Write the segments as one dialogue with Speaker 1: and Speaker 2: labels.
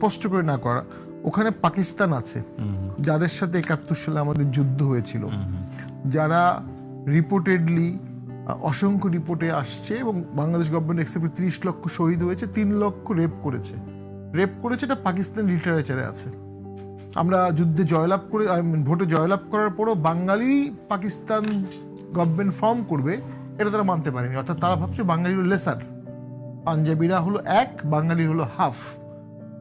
Speaker 1: স্পষ্ট করে না করা, ওখানে পাকিস্তান আছে যাদের সাথে 71 সালে আমাদের যুদ্ধ হয়েছিল, যারা রিপোর্টেডলি অসংখ্য রিপোর্টে আসছে এবং বাংলাদেশ গভর্নমেন্ট এক্সেপ্ট 30 লক্ষ শহীদ হয়েছে, 3 লক্ষ রেপ করেছে, এটা পাকিস্তান লিটারেচারে আছে। আমরা যুদ্ধে জয়লাভ করে ভোটে জয়লাভ করার পরও বাঙালি পাকিস্তান গভর্নমেন্ট ফর্ম করবে এটা তারা মানতে পারেনি। অর্থাৎ তারা ভাবছে বাঙালি হলো লেসার, পাঞ্জাবিরা হলো এক, বাঙালি হলো হাফ।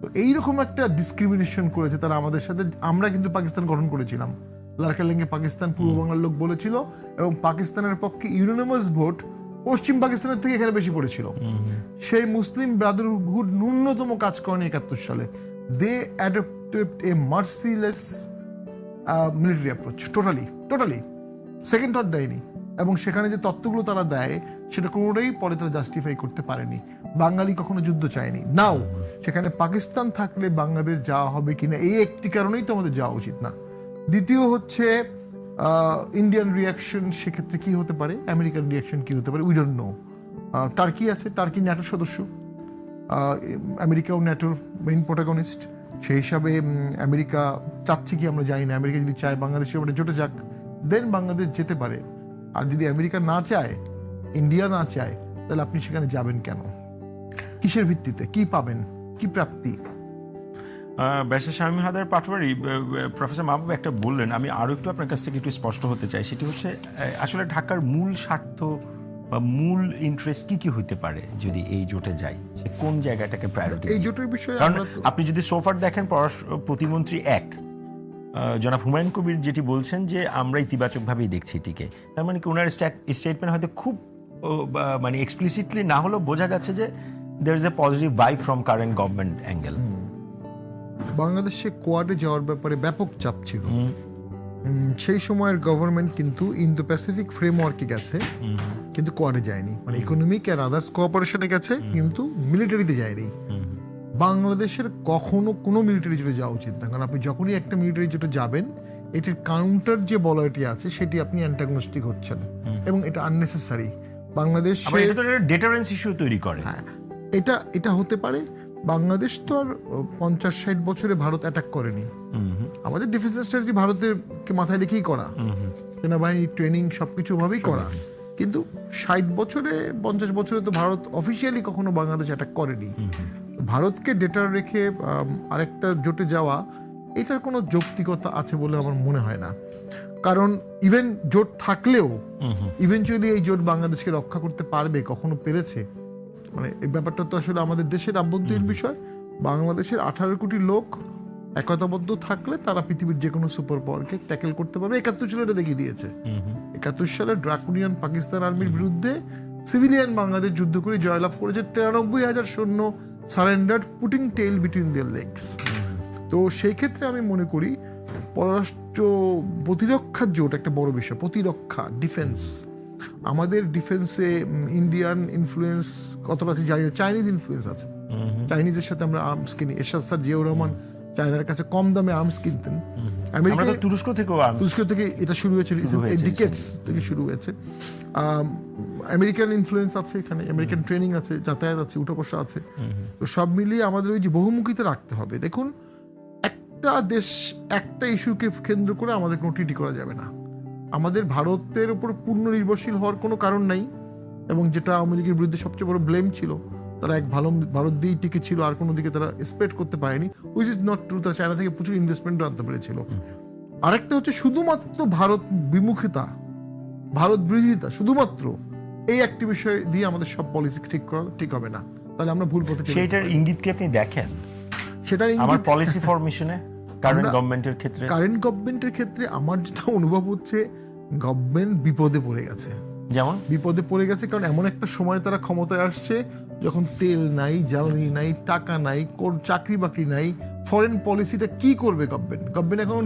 Speaker 1: তো এইরকম একটা ডিসক্রিমিনেশন করেছে তারা আমাদের সাথে। আমরা কিন্তু পাকিস্তান গঠন করেছিলাম, লারকেলেঙ্গে পাকিস্তান পূর্ব বাংলার লোক বলেছিল, এবং পাকিস্তানের পক্ষে ইউনানিমাস ভোট পশ্চিম পাকিস্তানের থেকে এখানে বেশি পড়েছিল। সেই মুসলিম ব্রাদারহুড ন্যূনতম কাজ করেনি 71 সালে। They adopted a merciless military approach, totally second thought দেয়নি। এবং সেখানে যে তত্ত্বগুলো তারা দেয় সেটা কোনোটাই পরে তারা জাস্টিফাই করতে পারেনি। বাঙালি কখনো যুদ্ধ চায়নি। নাও সেখানে পাকিস্তান থাকলে বাংলাদেশ যাওয়া হবে কিনা, এই একটি কারণেই তো আমাদের যাওয়া উচিত না। দ্বিতীয় হচ্ছে ইন্ডিয়ান রিয়াকশন সেক্ষেত্রে কি হতে পারে, আমেরিকান রিয়াকশন কি হতে পারে, উই ডোন্ট নো। টার্কি আছে, টার্কি ন্যাটোর সদস্য, আমেরিকাও ন্যাটোর মেইন প্রোটাগনিস্ট। সেই হিসাবে আমেরিকা চাচ্ছে কি আমরা জানি না। আমেরিকা যদি চায় বাংলাদেশের ওপরে জোটে যাক, দেন বাংলাদেশ যেতে পারে। আর যদি আমেরিকা না চায়, ইন্ডিয়া না চায়, তাহলে আপনি সেখানে যাবেন কেন? কিসের ভিত্তিতে? কি পাবেন? কি প্রাপ্তি?
Speaker 2: ব্যারিস্টার শামীম হায়দার পাটোয়ারি, প্রফেসর মাহবুব একটা বললেন, আমি আরও একটু আপনার কাছ থেকে একটু স্পষ্ট হতে চাই। সেটি হচ্ছে আসলে ঢাকার মূল স্বার্থ বা মূল ইন্টারেস্ট কি হইতে পারে যদি এই জোটে যাই, সে কোন জায়গাটাকে প্রায়োরিটি?
Speaker 1: এই জোটের বিষয়ে
Speaker 2: আপনি যদি সোফার দেখেন, প্রতিমন্ত্রী এক জনাব হুমায়ুন কবির যেটি বলছেন যে আমরা ইতিবাচকভাবেই দেখছি এটিকে, তার মানে কি ওনার স্টেটমেন্ট হয়তো খুব মানে এক্সপ্লিসিটলি না হলেও বোঝা যাচ্ছে যে there is a positive vibe from current government angle.
Speaker 1: বাংলাদেশে কোয়াডে যাওয়ার ব্যাপারে ব্যাপক চাপ ছিল। সেই সময়ের গভর্নমেন্ট কিন্তু ইন্দো প্যাসিফিক ফ্রেমওয়ার্কে গেছে, কিন্তু কোয়াডে যায়নি। মানে ইকোনমিক আর আদার্স কোঅপারেশনে গেছে, কিন্তু মিলিটারিতে যায়নি। বাংলাদেশের কখনো কোনো মিলিটারি জোটে যাওয়া উচিত না, কারণ আপনি যখনই একটা মিলিটারি জোটে যাবেন, এটির কাউন্টার যে বলয়টি আছে সেটি আপনি অ্যান্টাগনিস্টিক হচ্ছেন, এবং এটা আননেসেসারি। বাংলাদেশ
Speaker 2: ডেটারেন্স ইস্যু তৈরি করে।
Speaker 1: হ্যাঁ, এটা হতে পারে। বাংলাদেশ তো আর 50-60 বছরে ভারত অ্যাটাক করেনি। আমাদের ডিফেন্স স্ট্র্যাটেজি ভারতের মাথায় রেখেই করা, সেনাবাহিনী ট্রেনিং সবকিছু ভাবেই করা। কিন্তু 60 বছরে 50 বছরে তো ভারত অফিসিয়ালি কখনো বাংলাদেশ অ্যাটাক করেনি। ভারতকে ডেটার রেখে আরেকটা জোটে যাওয়া, এটার কোনো যৌক্তিকতা আছে বলে আমার মনে হয় না। কারণ ইভেন জোট থাকলেও ইভেনচুয়ালি এই জোট বাংলাদেশকে রক্ষা করতে পারবে, কখনো পেরেছে? মানে এই ব্যাপারটা তো আসলে আমাদের দেশের আভ্যন্তরীণ বিষয়। বাংলাদেশের 18 কোটি লোক একতাবদ্ধ থাকলে তারা পৃথিবীর যে কোনো সুপার পাওয়ারকে ট্যাকেল করতে পারবে। 71 সালে এটা দেখিয়ে দিয়েছে। 71 সালে ড্রাকুনিয়ান পাকিস্তান আর্মির বিরুদ্ধে সিভিলিয়ান বাংলাদেশ যুদ্ধ করে জয়লাভ করেছে। 93,000 সৈন্য সারেন্ডার, পুটিং টেইল বিটুইন দেয়ার লেগস। তো সেই ক্ষেত্রে আমি মনে করি পররাষ্ট্র প্রতিরক্ষার জোট একটা বড় বিষয়। প্রতিরক্ষা, ডিফেন্স, আমাদের ডিফেন্সে ইন্ডিয়ান ইনফ্লুয়েন্স কতটা আছে জানি না, চাইনিজ ইনফ্লুয়েন্স আছে। চাইনিজের সাথে আমরা আর্মস কিনি। এরশাদ স্যার জিয়াউর রহমান চায়নার কাছে কম দামে আর্মস কিনতেন। আমেরিকা,
Speaker 2: তুরস্ক থেকে এটা
Speaker 1: শুরু হয়েছে, ডিকেডস থেকে শুরু হয়েছে। আমেরিকান ইনফ্লুয়েন্স আছে এখানে, আমেরিকান ট্রেনিং আছে, যাতায়াত আছে, উঠা বসা আছে। তো সব মিলিয়ে আমাদের ওই যে বহুমুখিতা রাখতে হবে। দেখুন, একটা দেশ একটা ইস্যুকে কেন্দ্র করে আমাদের কোনো ট্রিটি করা যাবে না। আমাদের ভারতের উপর পূর্ণ নির্ভরশীল হওয়ার কোনো কারণ নাই। এবং যেটা আওয়ামী লীগের বিরুদ্ধে সবচেয়ে বড় ব্লেম ছিল, তারা এক ভালো ভারত দিয়েই টিকে ছিল, আর কোনো দিকে তারা এক্সপেক্ট করতে পারেনি, হুইচ ইজ নট ট্রু। তারা চায়না থেকে প্রচুর ইনভেস্টমেন্টও আনতে পেরেছিল। আরেকটা হচ্ছে শুধুমাত্র ভারত বিমুখিতা, ভারত বিরোধিতা, শুধুমাত্র এই একটি বিষয় দিয়ে আমাদের সব পলিসি ঠিক করা ঠিক হবে না। তাহলে আমরা ভুল পথে।
Speaker 2: সেটার ইঙ্গিত কি আপনি দেখেন?
Speaker 1: সেটার
Speaker 2: ইঙ্গিত পলিসি ফরমেশনে কারেন্ট গভর্নমেন্টের ক্ষেত্রে আমার যেটা
Speaker 1: অনুভব হচ্ছে, গভর্নমেন্ট বিপদে পড়ে গেছে।
Speaker 2: যেমন
Speaker 1: বিপদে পড়ে গেছে কারণ এমন একটা সময় তারা ক্ষমতায় আসছে যখন তেল নাই, জ্বালানি নাই, টাকা নাই, চাকরি বাকরি নাই। ফরেন পলিসিটা কি করবে গভর্নমেন্ট এখনো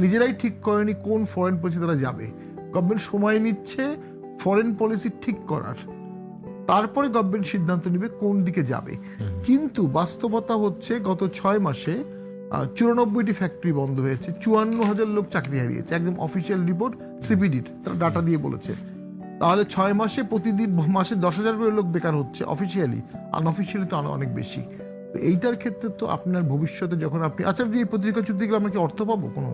Speaker 1: নিজেরাই ঠিক করেনি কোন ফরেন পলিসি তারা যাবে। গভর্নমেন্ট সময় নিচ্ছে ফরেন পলিসি ঠিক করার, তারপরে গভর্নমেন্ট সিদ্ধান্ত নেবে কোন দিকে যাবে। কিন্তু বাস্তবতা হচ্ছে গত 6 মাসে 94টি ফ্যাক্টরি বন্ধ হয়েছে, 54,000 লোক চাকরি হারিয়েছে। একদম অফিসিয়াল রিপোর্ট সিপিডির, তারা ডাটা দিয়ে বলেছে। তাহলে 6 মাসে প্রতিদিন মাসে 10,000 করে লোক বেকার হচ্ছে অফিসিয়ালি, আনঅফিসিয়ালি তো অনেক বেশি। তো এইটার ক্ষেত্রে তো আপনার ভবিষ্যতে যখন আপনি আচ্ছা আপনি এই প্রতিরক্ষা চুক্তি গেলে আমরা কি অর্থ পাবো? কোনো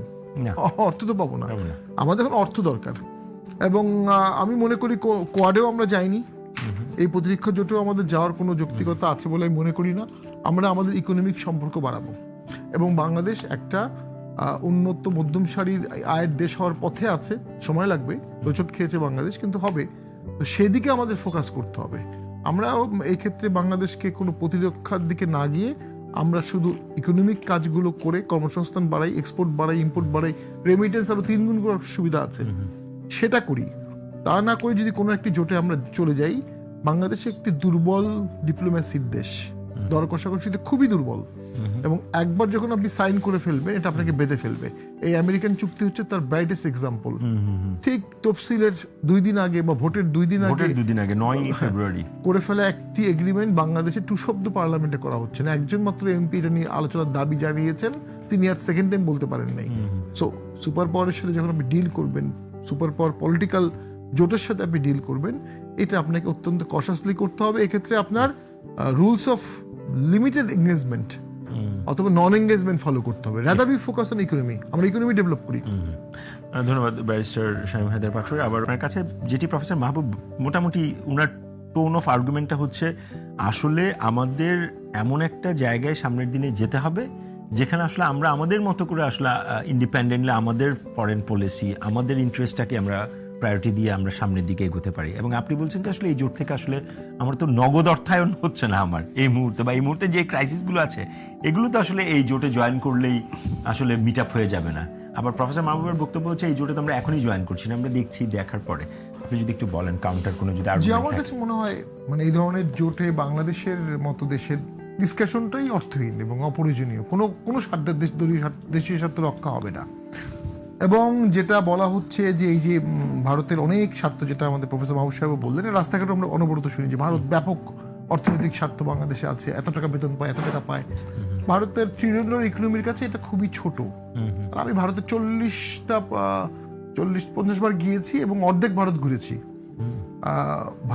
Speaker 2: না,
Speaker 1: অর্থ তো পাবো না।
Speaker 2: পাবো না।
Speaker 1: আমাদের এখন অর্থ দরকার, এবং আমি মনে করি কোয়াডেও আমরা যাইনি, এই প্রতিরক্ষা জোটেও আমাদের যাওয়ার কোনো যৌক্তিকতা আছে বলে আমি মনে করি না। আমরা আমাদের ইকোনমিক সম্পর্ক বাড়াবো, এবং বাংলাদেশ একটা উন্নত মধ্যম সারির আয়ের দেশ হওয়ার পথে আছে। সময় লাগবে, হোঁচট খেয়েছে বাংলাদেশ, কিন্তু হবে। তো সেদিকে আমাদের ফোকাস করতে হবে। আমরা এই ক্ষেত্রে বাংলাদেশকে কোনো প্রতিরক্ষার দিকে না গিয়ে আমরা শুধু ইকোনমিক কাজগুলো করে কর্মসংস্থান বাড়াই, এক্সপোর্ট বাড়াই, ইম্পোর্ট বাড়াই, রেমিটেন্স আরো 3 গুণ করার সুবিধা আছে, সেটা করি। তা না করে যদি কোনো একটি জোটে আমরা চলে যাই, বাংলাদেশ একটি দুর্বল ডিপ্লোম্যাসির দেশ, দর কষাকষিতে খুবই দুর্বল, এবং একবার যখন আপনি সাইন করে ফেলবেন এটা আপনাকে বেঁধে ফেলবে। এই আমেরিকান চুক্তি হচ্ছে তার ব্রাইটেস্ট এক্সাম্পল। ঠিক তফসিলের 2 দিন আগে বা ভোটের 2 দিন আগে,
Speaker 2: 9 ফেব্রুয়ারি
Speaker 1: করে ফেলা একটি এগ্রিমেন্ট বাংলাদেশে 2 শব্দ পার্লামেন্টে করা হচ্ছে না। একজন মাত্র এমপি এটা নিয়ে আলোচনার দাবি জানিয়েছেন, তিনি আর সেকেন্ড টাইম বলতে পারেন নাই। সো সুপার পাওয়ারের সাথে যখন আপনি ডিল করবেন, সুপার পাওয়ার পলিটিক্যাল জোটের সাথে আপনি ডিল করবেন, এটা আপনাকে অত্যন্ত কশাসলি করতে হবে। এক্ষেত্রে আপনার রুলস অফ লিমিটেড এঙ্গেজমেন্ট অথবা নন এঙ্গেজমেন্ট ফলো করতে হবে। Rather be focus on economy, আমরা ইকোনমি ডেভেলপ করি।
Speaker 2: ধন্যবাদ ব্যারিস্টার শামীম হায়দার পাটোয়ারি। আবার আপনার কাছে যেটি প্রফেসর মাহবুব, মোটামুটি উনার টোন অফ আর্গুমেন্টটা হচ্ছে আসলে আমাদের এমন একটা জায়গায় সামনের দিনে যেতে হবে যেখানে আসলে আমরা আমাদের মতো করে আসলে ইন্ডিপেন্ডেন্টলি আমাদের ফরেন পলিসি, আমাদের ইন্টারেস্টটাকে আমরা প্রায়োরিটি দিয়ে আমরা সামনের দিকে এগোতে পারি। এবং আপনি বলছেন যে আসলে এই জোট থেকে আসলে আমার তো নগদ অর্থায়ন হচ্ছে না আমার এই মুহূর্তে, বা এই মুহূর্তে যে ক্রাইসিসগুলো আছে এগুলো তো আসলে এই জোটে জয়েন করলেই আসলে মিট আপ হয়ে যাবে না। আবার প্রফেসর মাহবুবের বক্তব্য হচ্ছে এই জোটে তো আমরা এখনই জয়েন করছি না, আমরা দেখছি, দেখার পরে। আপনি যদি একটু বলেন কাউন্টার কোনো যদি
Speaker 1: যে আমার কাছে মনে হয় মানে এই ধরনের জোটে বাংলাদেশের মতো দেশের ডিসকাশনটাই অর্থহীন এবং অপ্রয়োজনীয়। কোনো স্বার্থের দেশীয় স্বার্থ রক্ষা হবে না। এবং যেটা বলা হচ্ছে যে এই যে ভারতের অনেক স্বার্থ, যেটা আমাদের প্রফেসর মাহবুব সাহেব বললেন, রাস্তাঘাটে আমরা অনবরত শুনি যে ভারত ব্যাপক অর্থনৈতিক স্বার্থ বাংলাদেশে আছে, এত টাকা বেতন পায়, এত টাকা পায়। ভারতের ট্রিলিয়ন ইকোনমির কাছে এটা খুবই ছোট। আমি ভারতের 40-50 বার গিয়েছি এবং অর্ধেক ভারত ঘুরেছি।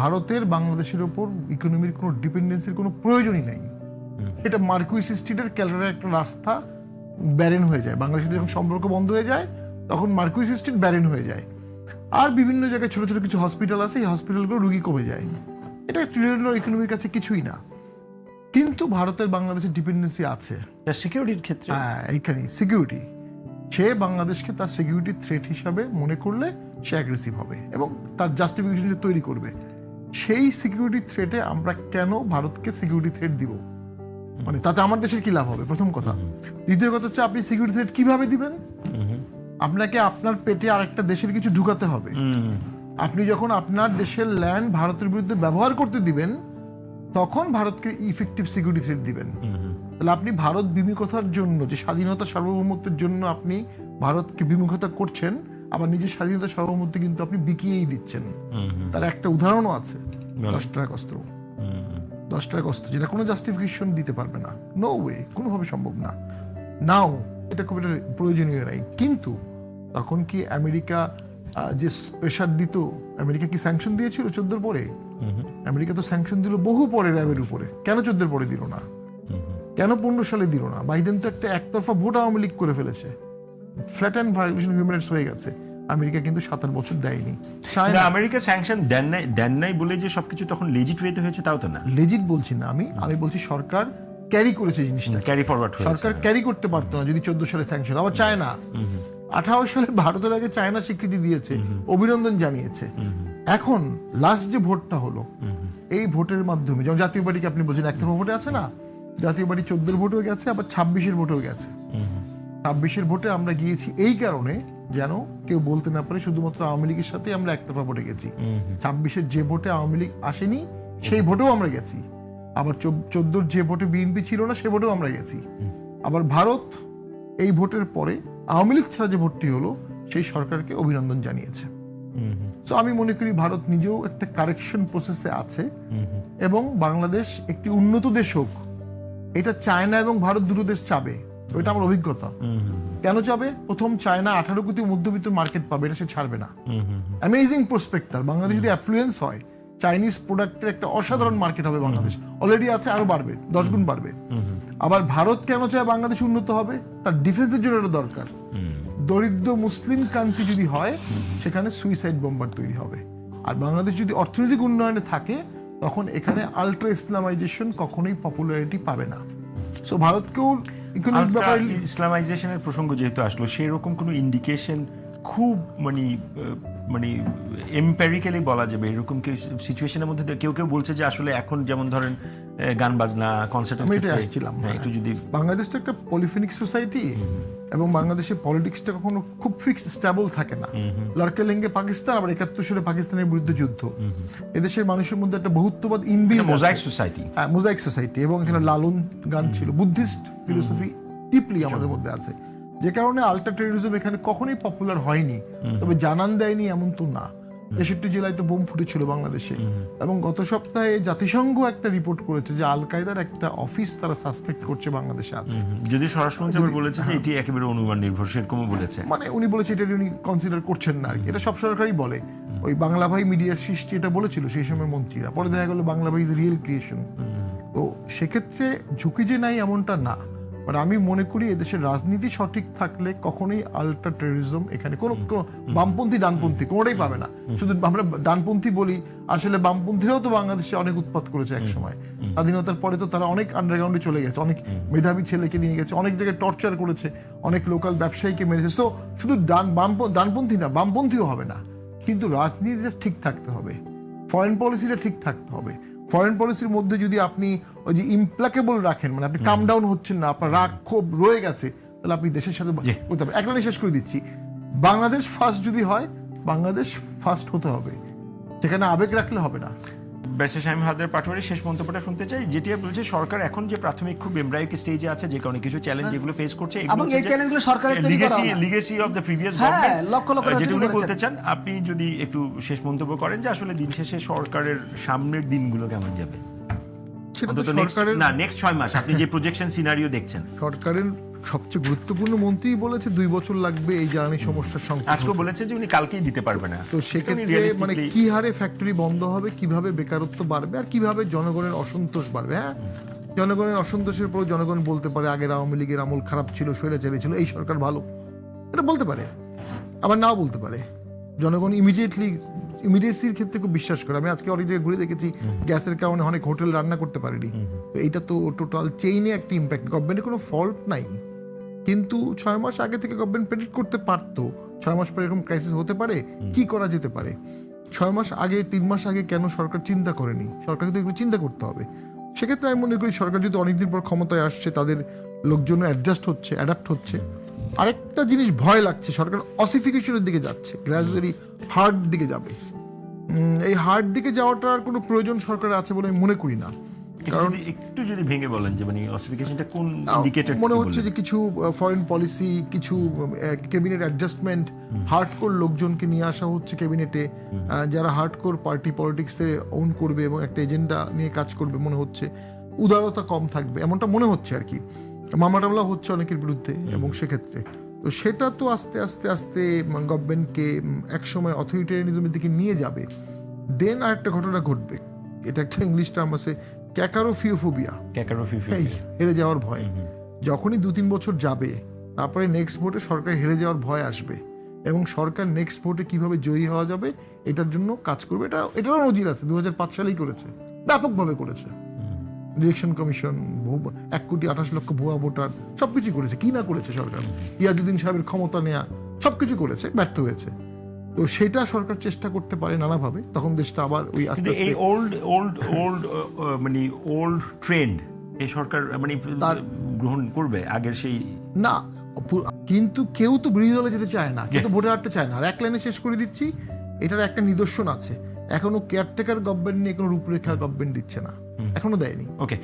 Speaker 1: ভারতের বাংলাদেশের ওপর ইকোনমির কোনো ডিপেন্ডেন্সির কোনো প্রয়োজনই নাই। এটা মার্কুইস স্ট্রিটের ক্যালকাটার একটা রাস্তা ব্যারেন হয়ে যায়। বাংলাদেশের যখন সম্পর্ক বন্ধ হয়ে যায় তখন মার্কুইস স্ট্রিট ব্যারেন হয়ে যায়। আর বিভিন্ন জায়গায় ছোট ছোট কিছু হসপিটাল আছে, এই হসপিটালগুলো রুগী কমে যায়। এটা ট্রিলিয়ন ইকোনমির কাছে কিছুই না। কিন্তু ভারতের বাংলাদেশের ডিপেন্ডেন্সি আছে
Speaker 2: সিকিউরিটির ক্ষেত্রে।
Speaker 1: হ্যাঁ, এইখানে সিকিউরিটি, সে বাংলাদেশকে তার সিকিউরিটি থ্রেট হিসাবে মনে করলে সে অ্যাগ্রেসিভ হবে এবং তার জাস্টিফিকেশন তৈরি করবে। সেই সিকিউরিটি থ্রেটে আমরা কেন ভারতকে সিকিউরিটি থ্রেট দিব? মানে তাতে আমার দেশের কি লাভ হবে? প্রথম কথা। দ্বিতীয় কথা হচ্ছে আপনি সিকিউরিটি থ্রেট কিভাবে দিবেন? আপনাকে আপনার পেটে আরেকটা দেশের কিছু ঢুকাতে হবে। আপনি যখন আপনার দেশের ল্যান্ড ভারতের বিরুদ্ধে ব্যবহার করতে দিবেন তখন ভারতকে ইফেক্টিভ সিকিউরিটি থ্রেট দিবেন। তাহলে আপনি ভারত বিমুখতার জন্য, যে স্বাধীনতা সার্বভৌমত্বের জন্য আপনি ভারতকে বিমুখতা করছেন, আবার নিজের স্বাধীনতা সার্বভৌমত্ব কিন্তু আপনি বিকিয়েই দিচ্ছেন। তার একটা উদাহরণও আছে, 10 টাকা অস্ত্র। 10 টাকা অস্ত্র যেটা কোনো জাস্টিফিকেশন দিতে পারবে না, নো ওয়ে, কোনোভাবে সম্ভব না। নাও এটা খুব একটা প্রয়োজনীয় নাই। কিন্তু তখন কি আমেরিকা যে প্রেশার দিত, আমেরিকা কি স্যাংশন দিয়েছিল 14 পরে? আমেরিকা তো স্যাংশন দিল বহু পরে র্যাবের উপরে। কেন 14 পরে দিল না? কেন 15 সালে দিল না? বাইডেন তো একটা একতরফা ভোট আওয়ামী লীগ করে ফেলেছে, flat and violation human rights হয়ে গেছে। আমেরিকা কিন্তু 7 বছর দেয়নি।
Speaker 2: আমেরিকা স্যাংশন দেন নাই বলে যে সবকিছু তখন লেজিট ওয়েতে হয়েছে তাও তো না।
Speaker 1: লেজিট বলছি না আমি বলছি সরকার ক্যারি করেছে জিনিসটা,
Speaker 2: ক্যারি ফরওয়ার্ড।
Speaker 1: সরকার ক্যারি করতে পারতো না যদি 14 সালে স্যাংশন। আবার চায়না 18 সালে ভারতের আগে চায়না স্বীকৃতি দিয়েছে, অভিনন্দন জানিয়েছে। এখন লাস্ট যে ভোটটা হলো, এই ভোটের মাধ্যমে যেমন জাতীয় পার্টিকে আপনি বলছেন একতরফা ভোটে আছে না, জাতীয় পার্টি 14 ভোটেও গেছে, আবার 26-এর ভোটেও গেছে। 26-এর ভোটে আমরা গিয়েছি এই কারণে যেন কেউ বলতে না পারে শুধুমাত্র আওয়ামী লীগের সাথে আমরা একতরফা ভোটে গেছি। 26-এর যে ভোটে আওয়ামী লীগ আসেনি সেই ভোটেও আমরা গেছি। আবার 14-র যে ভোটে বিএনপি ছিল না সে ভোটেও আমরা গেছি। আবার ভারত এই ভোটের পরে আওয়ামী লীগ ছাড়া যে ভোটটি হলো সেই সরকারকে অভিনন্দন জানিয়েছে। তো আমি মনে করি ভারত নিজেও একটা কারেকশন প্রসেসে আছে এবং বাংলাদেশ একটি উন্নত দেশ হোক এটা চায়না এবং ভারত দুটো দেশ চাবে। ওইটা আমার অভিজ্ঞতা। কেন চাবে? প্রথম, চায়না 18 কোটি মধ্যবিত্ত মার্কেট পাবে, এটা সে ছাড়বে না। অ্যামেজিং প্রসপেক্টার। বাংলাদেশ যদি অ্যাফ্লুয়েন্স হয়, চাইনিজ প্রোডাক্টের একটা অসাধারণ মার্কেট হবে বাংলাদেশ, অলরেডি আছে, আরো বাড়বে, 10 গুণ বাড়বে। আবার ভারত কেন চায় বাংলাদেশ উন্নত হবে? তার ডিফেন্সের জন্য এটা দরকার। দরিদ্র মুসলিম কান্ট্রি যদি হয় সেখানে সুইসাইড বোম্বার তৈরি হবে। আর বাংলাদেশ যদি অর্থনৈতিক উন্নয়নে থাকে তখন এখানে আলট্রা ইসলামাইজেশন কখনোই পপুলারিটি পাবে না। সো ভারতকেও ইকোনমিক ব্যাপারে
Speaker 2: ইসলামাইজেশনের প্রসঙ্গ যেহেতু আসলো, সেরকম কোনো ইন্ডিকেশন খুব মানে এম্পেরিক্যালি বলা যাবে এরকম কি সিচুয়েশনের মধ্যে কেউ কেউ বলছে যে আসলে এখন যেমন ধরেন গান বাজনা কনসার্ট,
Speaker 1: আমি এটা আসছিলাম,
Speaker 2: একটু যদি
Speaker 1: বাংলাদেশ তো একটা পলিফিনিক সোসাইটি এবং বাংলাদেশের পলিটিক্সটা কখনো খুব ফিক্স স্টেবল থাকে না। লড়কেলেঙ্গে পাকিস্তান, আবার 71 সালে পাকিস্তানের বিরুদ্ধে যুদ্ধ, এদেশের মানুষের মধ্যে একটা বহুত্ববাদ inbuilt
Speaker 2: mosaic society,
Speaker 1: mosaic society, এবং এখানে লালন গান ছিল, বুদ্ধিস্ট ফিলোসফি ডিপলি আমাদের মধ্যে আছে, যে কারণে আলট্রা টেররিজম এখানে কখনোই পপুলার হয়নি। তবে জানান দেয়নি এমন তো না। 63 জেলায় তো বোম ফুটেছিল বাংলাদেশে, এবং গত সপ্তাহে জাতিসংঘ একটা রিপোর্ট করেছে যে আল কায়দার একটা অফিস তারা সাসপেক্ট করছে বাংলাদেশে আছে।
Speaker 2: যদি স্বরাষ্ট্রমন্ত্রী আবার বলেছে যে এটি একেবারে অনুমান নির্ভর, সেরকমও বলেছে,
Speaker 1: মানে উনি বলেছে এটা উনি কনসিডার করছেন না আর কি। এটা সব সরকারই বলে। ওই বাংলা ভাই মিডিয়ার সৃষ্টি এটা বলেছিল সেই সময় মন্ত্রীরা, পরে দেখা গেল বাংলা ভাই ইজ রিয়েল ক্রিয়েশন। তো সেক্ষেত্রে ঝুঁকি যে নাই এমনটা না, বাট আমি মনে করি এদেশের রাজনীতি সঠিক থাকলে কখনোই আলট্রা টেররিজম এখানে কোনো বামপন্থী ডানপন্থী কোনোটাই পাবে না। শুধু আমরা ডানপন্থী বলি, আসলে বামপন্থীরাও তো বাংলাদেশে অনেক উৎপাত করেছে এক সময়। স্বাধীনতার পরে তো তারা অনেক আন্ডারগ্রাউন্ডে চলে গেছে, অনেক মেধাবী ছেলেকে নিয়ে গেছে, অনেক জায়গায় টর্চার করেছে, অনেক লোকাল ব্যবসায়ীকে মেরেছে। তো শুধু ডানপন্থী না, বামপন্থীও হবে না, কিন্তু রাজনীতিটা ঠিক থাকতে হবে, ফরেন পলিসিটা ঠিক থাকতে হবে। ফরেন পলিসির মধ্যে যদি আপনি ওই যে ইমপ্লাকেবল রাখেন, মানে আপনি কাম ডাউন হচ্ছেন না, আপনার রাগ ক্ষোভ রয়ে গেছে, তাহলে আপনি দেশের সাথে করতে হবে। এক লাইনে শেষ করে দিচ্ছি, বাংলাদেশ ফার্স্ট যদি হয়, বাংলাদেশ ফার্স্ট হতে হবে, সেখানে আবেগ রাখলে হবে না।
Speaker 2: ব্যারিস্টার শামীম হায়দার পাটোয়ারি শেষ মন্তব্যটা শুনতে চাই, যেটি বলছে সরকার এখন যে প্রাথমিক খুব এমব্রায়োনিক স্টেজে আছে, যে কারণে কিছু চ্যালেঞ্জ যেগুলো ফেস করছে,
Speaker 3: এবং এই চ্যালেঞ্জগুলো সরকারের তৈরি করা না,
Speaker 2: লিগেসি অফ দ্য প্রিভিয়াস
Speaker 3: হ্যাঁ,
Speaker 2: গভর্নমেন্ট,
Speaker 3: লক্ষ লক্ষ
Speaker 2: যেটা উনি
Speaker 3: করেছেন।
Speaker 2: বলতে চান, আপনি যদি একটু শেষ মন্তব্য করেন যে আসলে দিন শেষে সরকারের সামনের দিনগুলো কেমন যাবে,
Speaker 1: সেটা তো
Speaker 2: অন্তত
Speaker 1: সরকারের
Speaker 2: নেক্সট 6 মাস আপনি যে প্রজেকশন সিনারিও দেখছেন।
Speaker 1: সরকারের সবচেয়ে গুরুত্বপূর্ণ মন্ত্রী বলেছে 2 বছর লাগবে এই জ্বালানি সমস্যার সংকট।
Speaker 2: আজকে বলেছে যে উনি কালকেই দিতে পারবে না।
Speaker 1: তো সেক্ষেত্রে মানে কি হারে ফ্যাক্টরি বন্ধ হবে, কিভাবে বেকারত্ব বাড়বে, আর কিভাবে জনগণের অসন্তোষ বাড়বে। হ্যাঁ, জনগণের অসন্তোষের পর জনগণ বলতে পারে আগের আওয়ামী লীগের আমল খারাপ ছিল, স্বৈরাচারী ছিল, এই সরকার ভালো, এটা বলতে পারে, আবার নাও বলতে পারে। জনগণ ইমিডিয়েসির ক্ষেত্রে খুব বিশ্বাস করে। আমি আজকে অনেক জায়গায় ঘুরে দেখেছি গ্যাসের কারণে অনেক হোটেল রান্না করতে পারেনি। তো এটা তো টোটাল চেইনে একটা ইম্প্যাক্ট। গভর্নমেন্টের কোনো ফল্ট নাই, কিন্তু 6 মাস আগে থেকে গভর্নমেন্ট প্রেডিক্ট করতে পারতো 6 মাস পরে এরকম ক্রাইসিস হতে পারে, কি করা যেতে পারে। 6 মাস আগে, 3 মাস আগে কেন সরকার চিন্তা করেনি? সরকার কিন্তু এগুলো চিন্তা করতে হবে। সেক্ষেত্রে আমি মনে করি সরকার যদি অনেকদিন পর ক্ষমতায় আসছে, তাদের লোকজন অ্যাডাপ্ট হচ্ছে। আরেকটা জিনিস ভয় লাগছে, সরকার অসিফিকেশনের দিকে যাচ্ছে, গ্র্যাজুয়ালি হার্ড দিকে যাবে। এই হার্ড দিকে যাওয়াটার কোনো প্রয়োজন সরকারের আছে বলে আমি মনে করি না।
Speaker 2: কারণ একটু যদি ভেঙে বলেন যে মানে অসিফিকেশনটা কোন ইন্ডিকেটর
Speaker 1: মনে হচ্ছে যে কিছু ফরেন পলিসি, কিছু ক্যাবিনেট অ্যাডজাস্টমেন্ট, হার্ডকোর লোকজনকে নিয়ে আসা হচ্ছে ক্যাবিনেটে, যারা হার্ডকোর পার্টি পলিটিক্সে ওন করবে এবং একটা এজেন্ডা নিয়ে কাজ করবে। মনে হচ্ছে উদারতা কম থাকবে, এমনটা মনে হচ্ছে আর কি। মামলা টামলা হচ্ছে অনেকের বিরুদ্ধে, এবং সেক্ষেত্রে তো সেটা তো আস্তে আস্তে আস্তে গভর্নমেন্টকে একসময় অথরিটেরিয়ানিজমের দিকে নিয়ে যাবে। দেন আর একটা ঘটনা ঘটবে, এটা একটা ইংলিশ টার্ম আছে, ক্যাকারোফিওফোবিয়া, হেরে যাওয়ার ভয়। যখনই 2-3 বছর যাবে, তারপরে নেক্সট ভোটে সরকার হেরে যাওয়ার ভয় আসবে, এবং সরকার নেক্সট ভোটে কিভাবে জয়ী হওয়া যাবে এটার জন্য কাজ করবে। এটারও নজির আছে, 2005 সালেই করেছে, ব্যাপকভাবে করেছে। ইলেকশন কমিশন, 1,28,00,000 ভুয়া ভোটার, সবকিছু করেছে। কি না করেছে সরকার? ইয়াজউদ্দিন সাহেবের ক্ষমতা নেয়া, সবকিছু করেছে, ব্যর্থ হয়েছে। তো সেটা সরকার চেষ্টা করতে পারে নানাভাবে, তখন দেশটা আবার ওই আস্তে আস্তে
Speaker 2: এই ওল্ড ট্রেন্ড এই সরকার মানে গ্রহণ করবে আগের সেই
Speaker 1: না। কিন্তু কেউ তো বিরোধী দলে যেতে চায় না, কিন্তু ভোটে হারতে চায় না। আর এক লাইনে শেষ করে দিচ্ছি, এটার একটা নিদর্শন আছে, এখনো কেয়ারটেকার গভর্নমেন্ট নিয়ে কোনো রূপরেখা গভর্নমেন্ট দিচ্ছে না, এখনো দেয়নি।
Speaker 2: ওকে